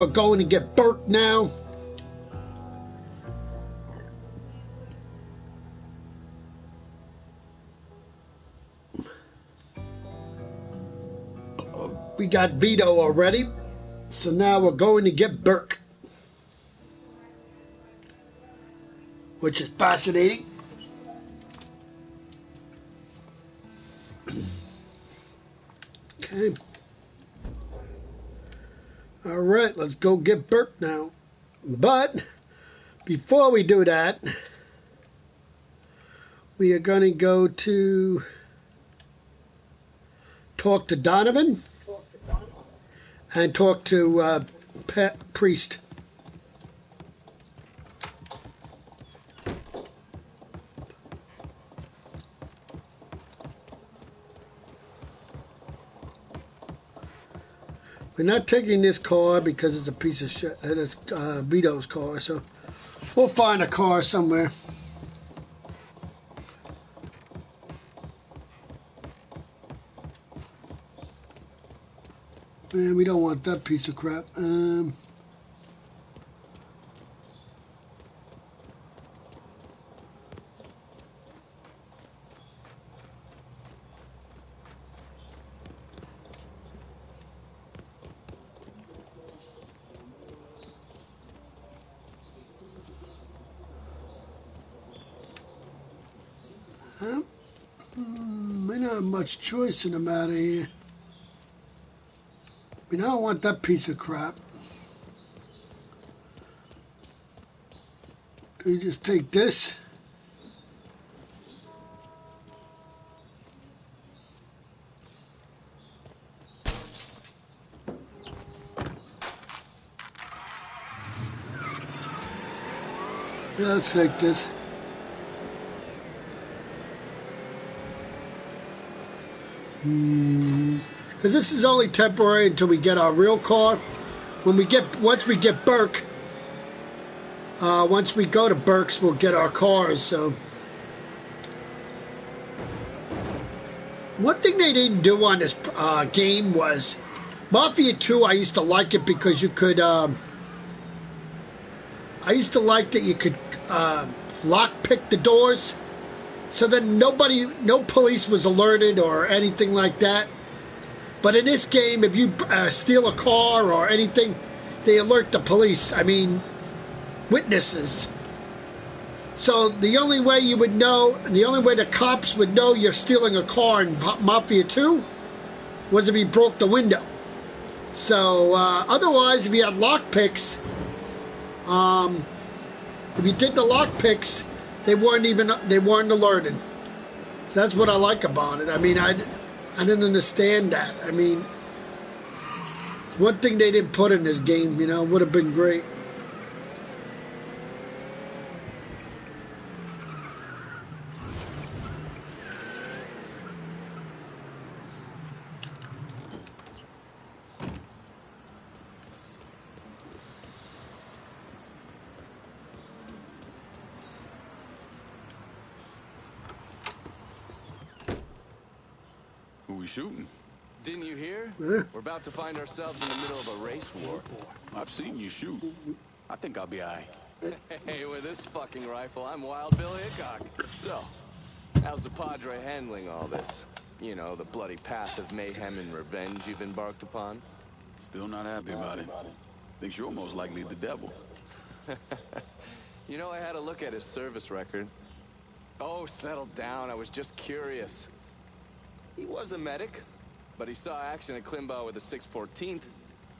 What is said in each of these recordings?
We're going to get burnt now. We got Vito already, so now we're going to get Burke, which is fascinating. Okay. All right, let's go get Burke now. But before we do that, we are going to go to talk to Donovan and talk to Priest. We're not taking this car because it's a piece of shit. It's Vito's car, so we'll find a car somewhere. Man, we don't want that piece of crap. We don't have much choice in the matter here. I mean, I don't want that piece of crap. We just take this. Yeah, let's take this. Because this is only temporary until we get our real car. Once we get Burke, once we go to Burke's, we'll get our cars. So one thing they didn't do on this game was Mafia 2. I used to like it because you could. I used to like that you could lock pick the doors. So then no police was alerted or anything like that. But in this game, if you steal a car or anything, they alert the police. I mean, witnesses. So the only way you would know, the only way the cops would know you're stealing a car in Mafia 2 was if you broke the window. So otherwise, if you had lockpicks, if you did the lockpicks, they weren't alerted. So that's what I like about it. I mean, I didn't understand that. I mean, one thing they didn't put in this game, would have been great. Shooting. Didn't you hear? Yeah. We're about to find ourselves in the middle of a race war. I've seen you shoot. I think I'll be all right. Hey, with this fucking rifle, I'm Wild Bill Hickok. So, how's the Padre handling all this? You know, the bloody path of mayhem and revenge you've embarked upon? Still not happy about it. Thinks you're most likely the devil. You know, I had a look at his service record. Oh, settle down. I was just curious. He was a medic, but he saw action at Klimbaugh with the 614th.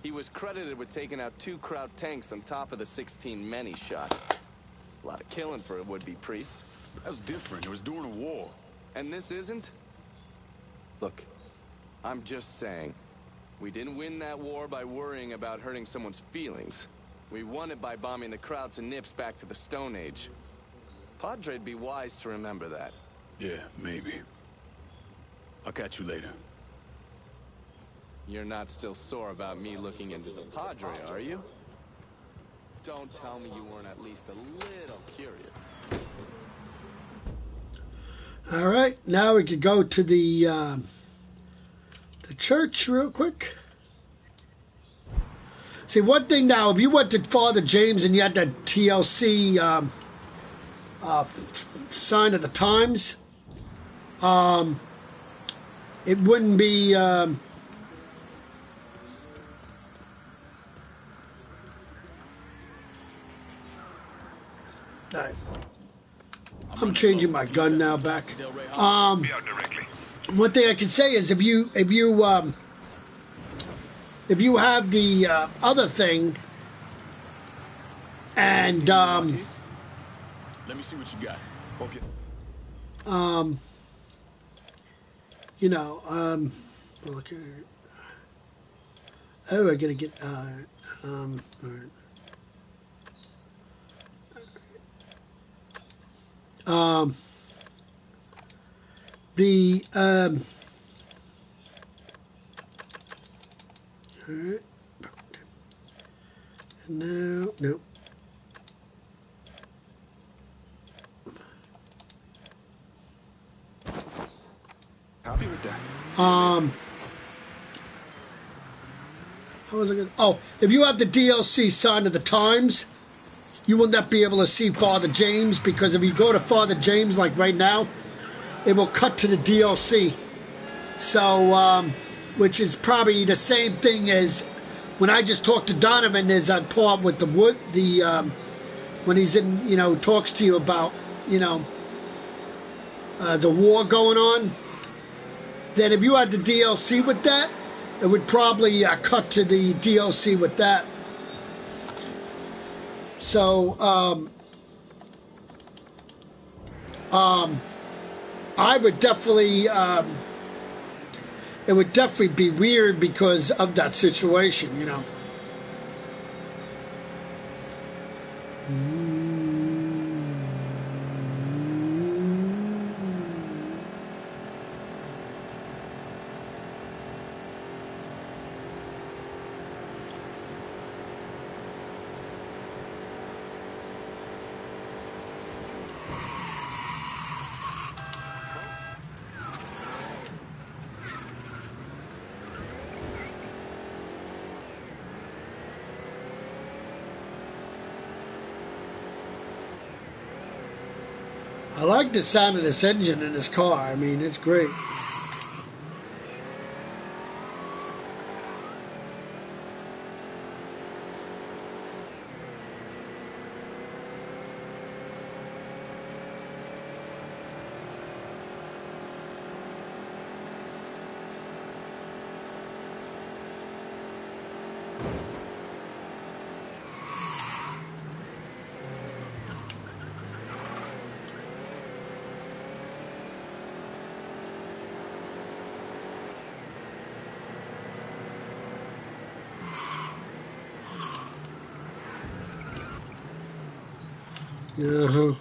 He was credited with taking out 2 Kraut tanks on top of the 16 men he shot. A lot of killing for a would-be priest. That was different. It was during a war. And this isn't? Look, I'm just saying, we didn't win that war by worrying about hurting someone's feelings. We won it by bombing the Krauts and Nips back to the Stone Age. Padre'd be wise to remember that. Yeah, maybe. I'll catch you later. You're not still sore about me looking into the Padre, are you? Don't tell me you weren't at least a little curious. All right, now we could go to the church real quick. See, one thing now, if you went to Father James and you had that TLC sign of the times, it wouldn't be... I'm changing my gun now back. One thing I can say is if you have the other thing and let me see what you got. Okay. you know, okay. Oh, I gotta get all right. The all right. And now, nope. Copy with that. How was I going? Oh, if you have the DLC sign of the times, you will not be able to see Father James, because if you go to Father James like right now, it will cut to the DLC. So, which is probably the same thing as when I just talked to Donovan. There's that part with the wood, when he's in, talks to you about, the war going on. Then if you had the DLC with that, it would probably cut to the DLC with that. So, I would definitely, it would definitely be weird because of that situation, I like the sound of this engine in this car. I mean, it's great. Uh-huh.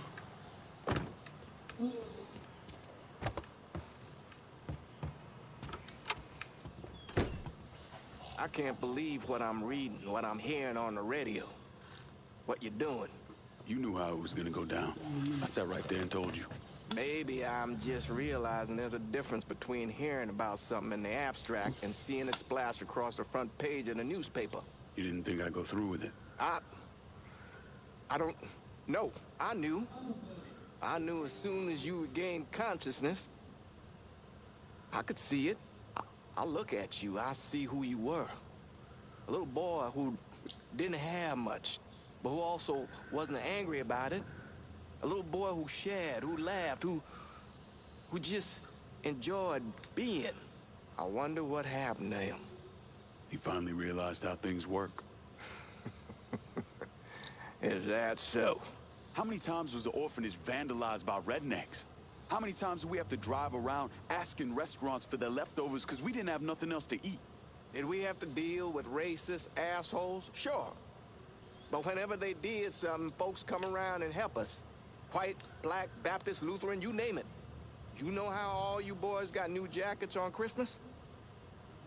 I can't believe what I'm reading, what I'm hearing on the radio. What you doing? You knew how it was gonna go down. I sat right there and told you. Maybe I'm just realizing there's a difference between hearing about something in the abstract and seeing it splash across the front page of the newspaper. You didn't think I'd go through with it. I don't know. I knew. I knew as soon as you regained consciousness. I could see it. I look at you, I see who you were. A little boy who didn't have much, but who also wasn't angry about it. A little boy who shared, who laughed, who just enjoyed being. I wonder what happened to him. He finally realized how things work. Is that so? How many times was the orphanage vandalized by rednecks? How many times do we have to drive around asking restaurants for their leftovers because we didn't have nothing else to eat? Did we have to deal with racist assholes? Sure. But whenever they did something, folks come around and help us. White, black, Baptist, Lutheran, you name it. You know how all you boys got new jackets on Christmas?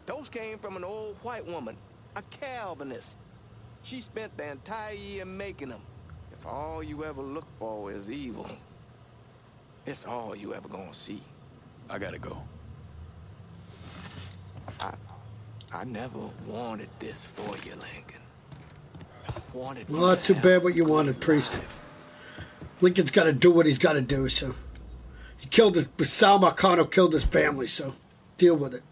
Those came from an old white woman, a Calvinist. She spent the entire year making them. If all you ever look for is evil, it's all you ever gonna see. I gotta go. I never wanted this for you, Lincoln. wanted. Well, not too bad what you wanted, priest. Lincoln's got to do what he's got to do, so. He killed his... Sal Marcano killed his family, so deal with it.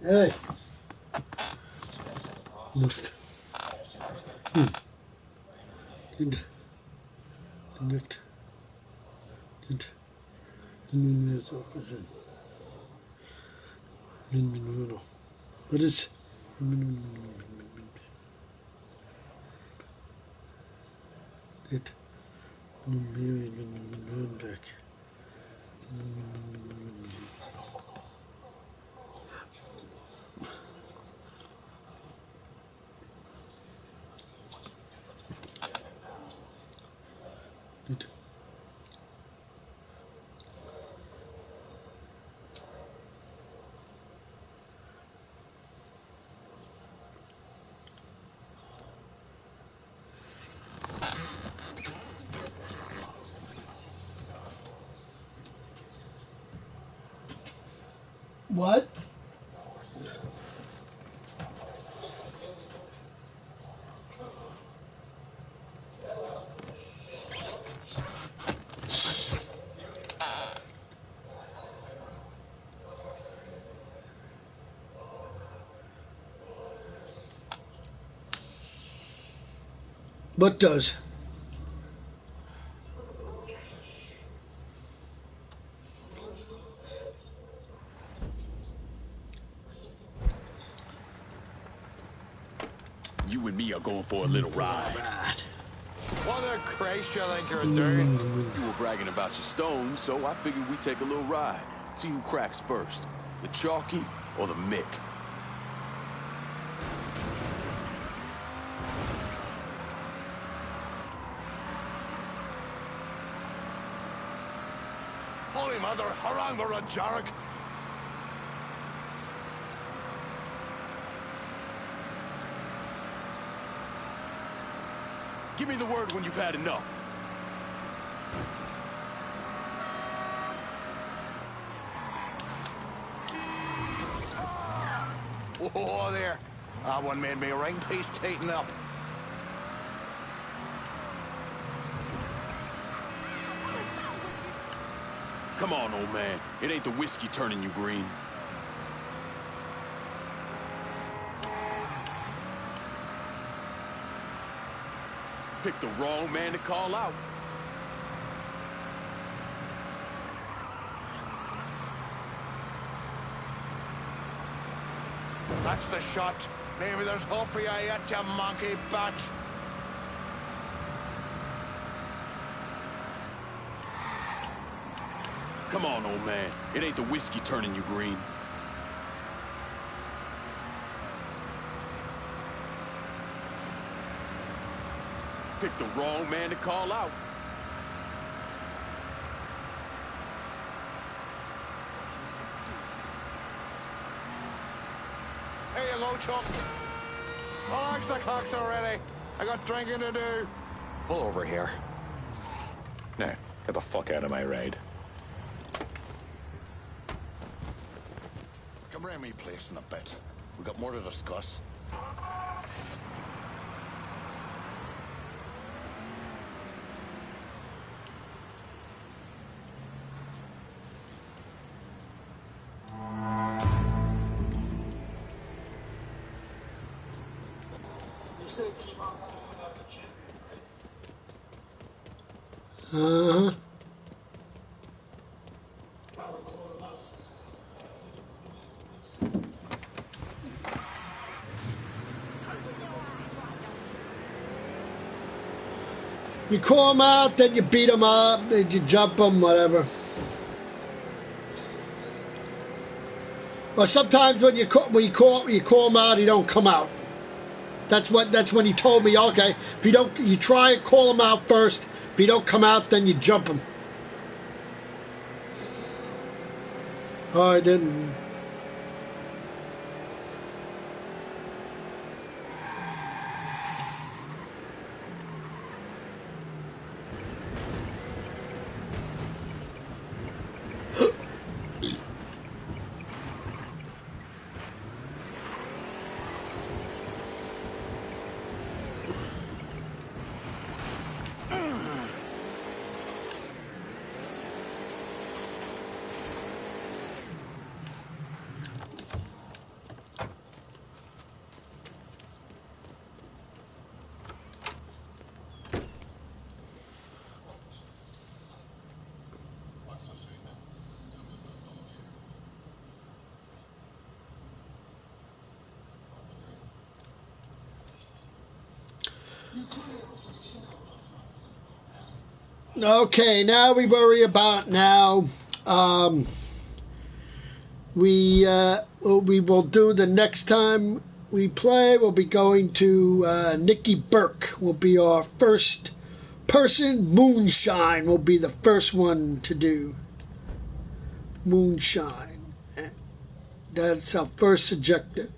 Hey. Moest. Nikt. Wat is... Dit. Dit. What? What does? You and me are going for a little ride. What the Christ you think you're doing? You were bragging about your stones, so I figured we'd take a little ride. See who cracks first, the Chalky or the Mick. Holy mother, harangue a jarg. Give me the word when you've had enough. Oh, there. That one made me ring piece tighten up. Come on, old man. It ain't the whiskey turning you green. Picked the wrong man to call out. That's the shot. Maybe there's hope for you yet, you monkey batch. Come on, old man. It ain't the whiskey turning you green. picked the wrong man to call out. Here you go, Chuck. Relax the cocks already. I got drinking to do. Pull over here. Now, get the fuck out of my ride. Come round me place in a bit. We got more to discuss. Uh-huh. You call them out, then you beat them up, then you jump them, whatever. Or sometimes when you call them out, he don't come out. That's when he told me, okay, if you try and call him out first. If he don't come out, then you jump him. Oh, I didn't. Okay, now we worry about we will do the next time we play. We'll be going to Nikki Burke. Will be our first person. Moonshine will be the first one to do. Moonshine. That's our first objective.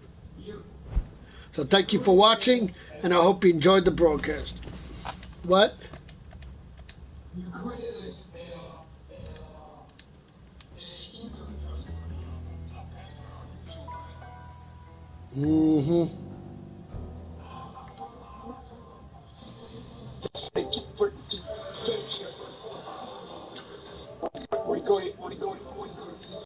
So thank you for watching, and I hope you enjoyed the broadcast. What? Mm-hmm. What are you going?